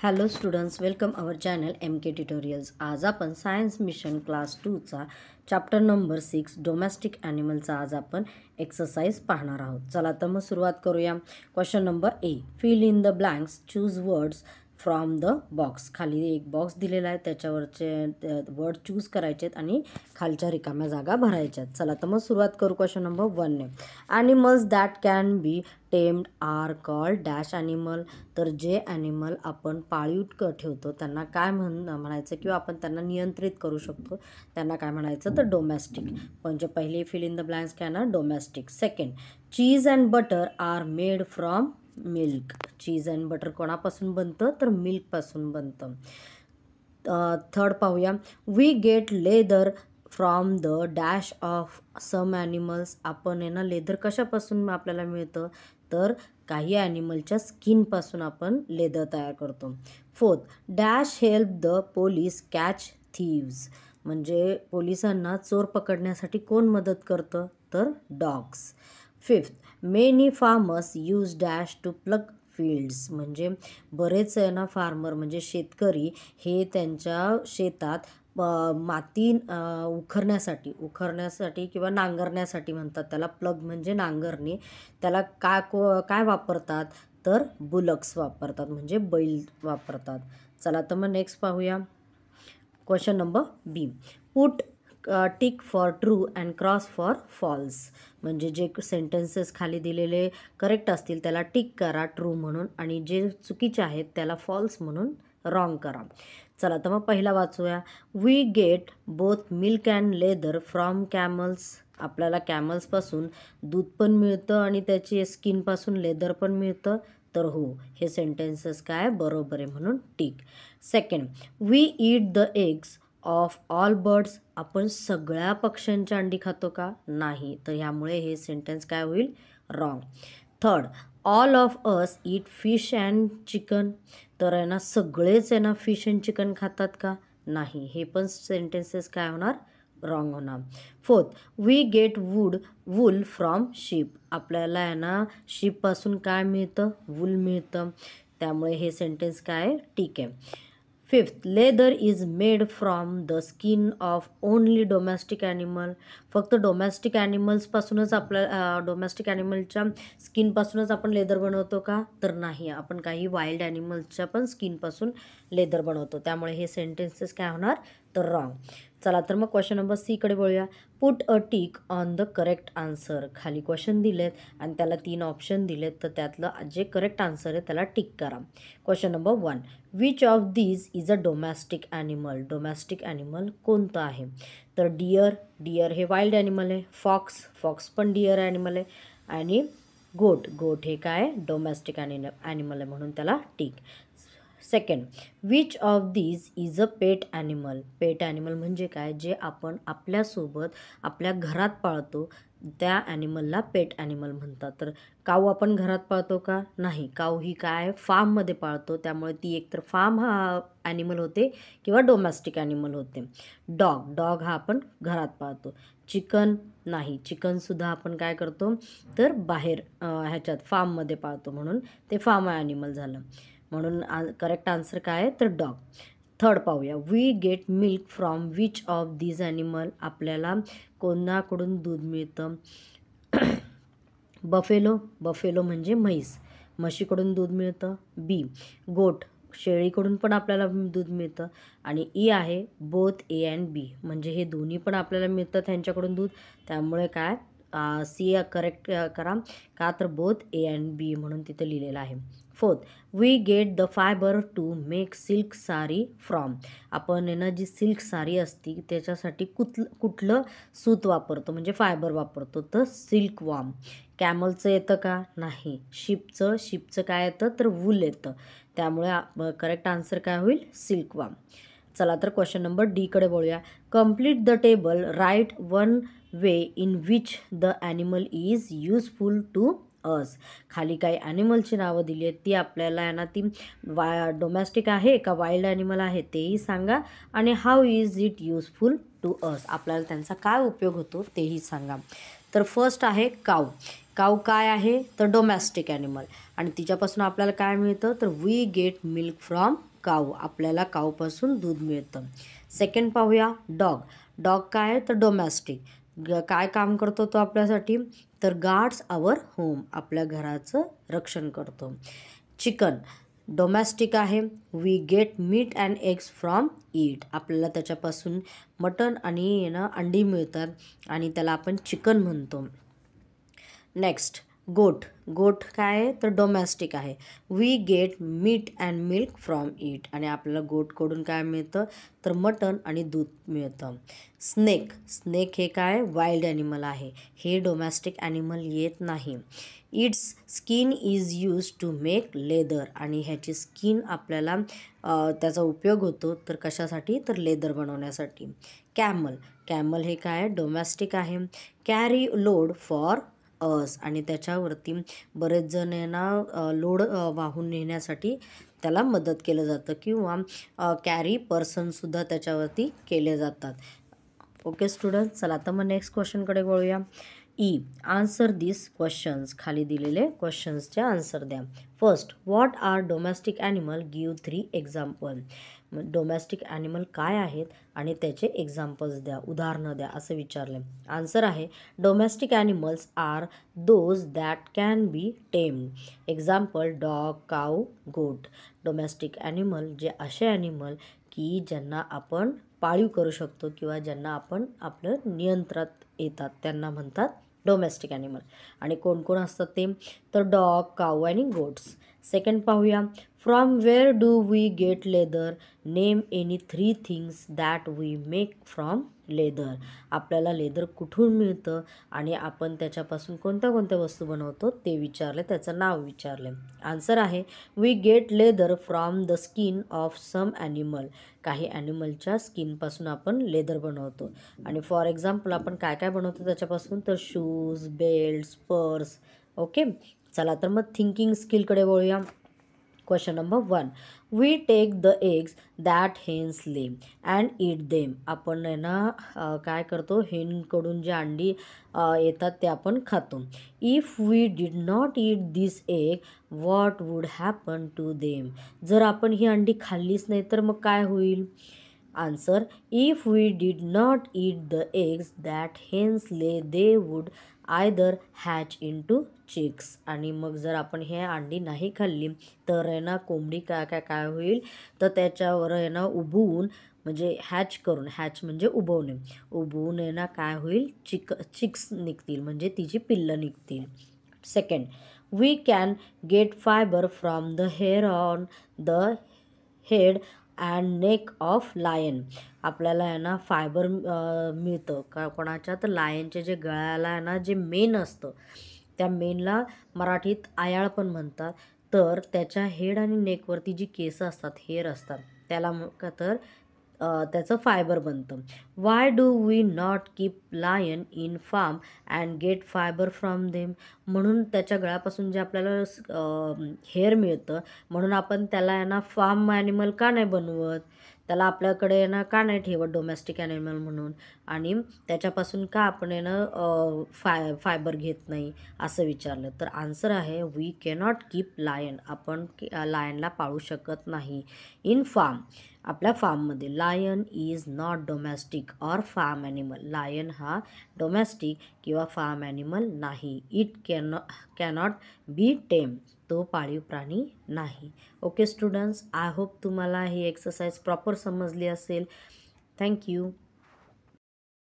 Hello students, welcome our channel M K tutorials. आज आपण science mission class 2चा chapter number 6 domestic ॲनिमलचा आज आपण एक्सरसाइज पाहणार आहोत. चला तर मग सुरुवात करूया. Question number A, fill in the blanks, choose words from the box. खाली एक बॉक्स दिलेला आहे, त्याच्यावरचे वर्ड चूज करायचे आहेत आणि खालच्या रिकाम्या जागा भरायच्या आहेत. चला तर मग सुरुवात करू क्वेश्चन नंबर 1ने. Animals that can be tamed are called dash animal. तर जे ॲनिमल आपण पाळीव ठेवतो त्यांना काय म्हणायचं किंवा आपण त्यांना नियंत्रित करू शकतो त्यांना काय म्हणायचं, तर डोमेस्टिक. म्हणजे पहिले फिल इन द ब्लँक्स काय ना, domestic. Second, cheese and butter are made from milk. Cheese and butter कोणापासून बनतं, तर मिल्कपासून बनतं. थर्ड पाहूया, we get leather from the dash of some animals. आपण आहे ना लेदर कशापासून आपल्याला मिळतं, तर काही ॲनिमलच्या स्किनपासून आपण लेदर तयार करतो. Fourth, dash help the police catch thieves. म्हणजे पोलिसांना चोर पकडण्यासाठी कोण मदत करतं, तर dogs. Fifth, many farmers use dash to plough fields. म्हणजे बरेच आहे ना फार्मर म्हणजे शेतकरी हे त्यांच्या शेतात माती उखरण्यासाठी किंवा नांगरण्यासाठी म्हणतात त्याला. प्लग म्हणजे नांगरणी. त्याला काय वापरतात, तर बुलक्स वापरतात म्हणजे बैल वापरतात. चला तर मग नेक्स्ट पाहूया. Question number B, put tick for true and cross for false. म्हणजे जे सेंटेन्सेस खाली दिलेले करेक्ट असतील त्याला टिक करा ट्रू म्हणून, आणि जे चुकीचे आहेत त्याला फॉल्स म्हणून रॉंग करा. चला तर मग पहिला वाचूया. We get both milk and leather from camels. आपल्याला कॅमल्सपासून दूध पण मिळतं आणि त्याची स्किनपासून लेदर पण मिळतं. तर हो, हे सेंटेन्सेस काय बरोबर आहे म्हणून tick. Second, we eat the eggs of all birds. आपण सगळ्या पक्ष्यांच्या अंडी खातो का, नाही. तर ह्यामुळे हे सेंटेन्स काय होईल, wrong. Third, all of us eat fish and chicken. तर आहे ना सगळेच आहे ना फिश अँड चिकन खातात का, नाही. हे पण सेंटेन्सेस काय होणार, रॉंग होणार. Fourth, we get wool from sheep. आपल्याला आहे ना शीपपासून काय मिळतं, वूल मिळतं. त्यामुळे हे सेंटेन्स काय ठीक आहे. Fifth, leather is made from the skin of only domestic animal. फक्त डोमेस्टिक ॲनिमल्सपासूनच डोमेस्टिक ॲनिमलच्या स्किनपासूनच आपण लेदर बनवतो का, तर नाही. आपण काही वाईल्ड ॲनिमल्सच्या पण स्किनपासून लेदर बनवतो. त्यामुळे हे सेंटेन्सेस काय होणार, तर रॉंग. चला तर मग क्वेश्चन नंबर सीकडे वळूया. Put a tick on the correct answer. खाली क्वेश्चन दिलेत आणि त्याला 3 ऑप्शन दिलेत, तर त्यातलं जे करेक्ट आन्सर आहे त्याला टिक करा. Question number 1, which of these is a domestic animal. Domestic animal कोणतं आहे, तर डिअर हे वाईल्ड ॲनिमल आहे. फॉक्स पण डिअर ॲनिमल आहे. आणि गोट हे काय डोमेस्टिक ॲनिमल आहे म्हणून त्याला tick. Second, which of these is a pet animal. Pet animal म्हणजे काय, जे आपण आपल्यासोबत आपल्या घरात पाळतो त्या ॲनिमलला पेट ॲनिमल म्हणतात. तर काऊ आपण घरात पाळतो का, नाही. काऊ ही काय फार्ममध्ये पाळतो, त्यामुळे ती एकतर फार्म हा ॲनिमल होते किंवा डोमेस्टिक ॲनिमल होते. डॉग हा आपण घरात पाळतो. चिकन नाही, चिकनसुद्धा आपण काय करतो, तर बाहेर ह्याच्यात फार्ममध्ये पाळतो म्हणून ते फार्म ॲनिमल झालं. म्हणून करेक्ट आन्सर काय आहे, तर डॉग. थर्ड पाहूया. We get milk from which of these animal. आपल्याला कोणाकडून दूध मिळतं, बफेलो म्हणजे म्हशीकडून दूध मिळतं. बी, गोट, शेळीकडून पण आपल्याला दूध मिळतं. आणि ई आहे बोथ ए अँड बी, म्हणजे हे दोन्ही पण आपल्याला मिळतं त्यांच्याकडून दूध. त्यामुळे काय सी करेक्ट करा का, तर बोथ ए अँड बी म्हणून तिथं लिहिलेलं आहे. Fourth, we get the fibre to make silk sari from. आपण आहे ना जी सिल्क साडी असती त्याच्यासाठी कुठलं सूत वापरतो, म्हणजे फायबर वापरतो, तर सिल्क वॉर्म. कॅमलचं येतं का, नाही. शिपचं काय येतं, तर वूल येतं. त्यामुळे करेक्ट आन्सर काय होईल, सिल्क वॉर्म. चला तर क्वेश्चन नंबर डीकडे बोलूया. Complete the table, write one way in which the animal is useful to us. खाली काही ॲनिमलची नावं दिली आहेत, ती आपल्याला आहे ना ती डोमेस्टिक आहे का वाईल्ड ॲनिमल आहे तेही सांगा, आणि how is it useful to us, आपल्याला त्यांचा काय उपयोग होतो तेही सांगा. तर फर्स्ट आहे काऊ काय आहे, तर डोमेस्टिक ॲनिमल, आणि तिच्यापासून आपल्याला काय मिळतं, तर वी गेट मिल्क फ्रॉम काऊ, आपल्याला काऊपासून दूध मिळतं. सेकंड पाहूया डॉग. डॉग काय आहे तर डोमॅस्टिक. काय काम करतो तो आपल्यासाठी तर गार्ड्स आवर होम, आपल्या घराचं रक्षण करतो. चिकन डोमॅस्टिक आहे. We get meat and eggs from it, आपल्याला त्याच्यापासून मटण आणि अंडी मिळतात आणि त्याला आपण चिकन म्हणतो. नेक्स्ट गोट. गोट काय आहे तर डोमॅस्टिक आहे. We get meat and milk from it, आणि आपल्याला गोटकडून काय मिळतं तर मटण आणि दूध मिळतं. स्नेक. स्नेक हे काय वाईल्ड ॲनिमल आहे, हे डोमॅस्टिक ॲनिमल येत नाही. Its skin is use to make leather, आणि ह्याची स्किन आपल्याला त्याचा उपयोग होतो तर कशासाठी तर लेदर बनवण्यासाठी. कॅमल. कॅमल हे काय डोमॅस्टिक आहे. कॅरी लोड फॉर अस, आणि त्याच्यावरती बरेच जण लोड वाहून नेण्यासाठी त्याला मदत केलं जातं, किंवा कॅरी पर्सनसुद्धा त्याच्यावरती केले जातात. ओके स्टुडंट, चला आता मग नेक्स्ट क्वेश्चनकडे वळूया. ई. आन्सर दिस क्वेश्चन्स, खाली दिलेले क्वेश्चन्सचे आन्सर द्या. First, what are domestic animal, give 3 example. Domestic animal काय आहेत आणि त्याचे एक्झाम्पल्स द्या, उदाहरणं द्या असं विचारले. आन्सर आहे domestic animals are those that can be tamed. Example dog, cow, goat. Domestic animal जे असे ॲनिमल की ज्यांना आपण पाळीव करू शकतो किंवा ज्यांना आपण आपलं नियंत्रणात येतात त्यांना म्हणतात डोमेस्टिक ॲनिमल. आणि कोण कोण असतात ते तर डॉग, काऊ आणि गोट्स. सेकंड पाहूया. From where do we get leather, name any 3 things that we make from leather. आपल्याला लेदर कुठून मिळतं आणि आपण त्याच्यापासून कोणत्या कोणत्या वस्तू बनवतो ते विचारले, त्याचं नाव विचारले. आन्सर आहे we get leather from the skin of some animal. काही ॲनिमलच्या स्किनपासून आपण लेदर बनवतो. आणि फॉर एक्झाम्पल आपण काय काय बनवतो त्याच्यापासून तर शूज, बेल्ट्स, पर्स. ओके, चला तर मग थिंकिंग स्किलकडे वळूया. Question number 1. We take the eggs that hens lay and eat them. आपण काय करतो, हेनकडून जे अंडी येतात ते आपण खातो. If we did not eat this egg, what would happen to them. जर आपण ही अंडी खाल्लीच नाही तर मग काय होईल. Answer if we did not eat the eggs that hens lay they would either hatch into chicks. आणि मग जर आपण हे अंडी नाही खाल्ली तर कोंबडी काय होईल तर त्याच्यावर उबवून म्हणजे हॅच करून, हॅच म्हणजे उबवणे, उबवून काय होईल चिक्स निघतील म्हणजे तिची पिल्लं निघतील. Second, we can get fibre from the hair on the head and neck of lion. आपल्याला फायबर मिळतं कोणाच्या तर लायनचे जे गळ्याला जे मेन असतं त्या मेनला मराठीत आयाळ पण म्हणतात. तर त्याच्या हेड आणि नेकवरती जी केसं असतात, हेअर असतात, त्याला तर त्याचं फायबर बनतं. Why do we not keep lion in farm and get fibre from them. म्हणून त्याच्या गळ्यापासून जे आपल्याला हेअर मिळतं म्हणून आपण त्याला फार्म ॲनिमल का नाही बनवत, त्याला आपल्याकडे का नाही ठेवत डोमेस्टिक ॲनिमल म्हणून, आणि त्याच्यापासून का आपण फायबर घेत नाही असं विचारलं. तर आन्सर आहे वी कॅनॉट कीप लायन. आपण लायनला पाळू शकत नाही इन फार्म, आपल्या फार्ममध्ये. Lion is not domestic or farm animal. Lion हा डोमेस्टिक किंवा फार्म ॲनिमल नाही. It cannot be tame. तो पाळीव प्राणी नाही. ओके स्टुडंट्स, आय होप तुम्हाला ही एक्सरसाइज प्रॉपर समजली असेल. थँक्यू.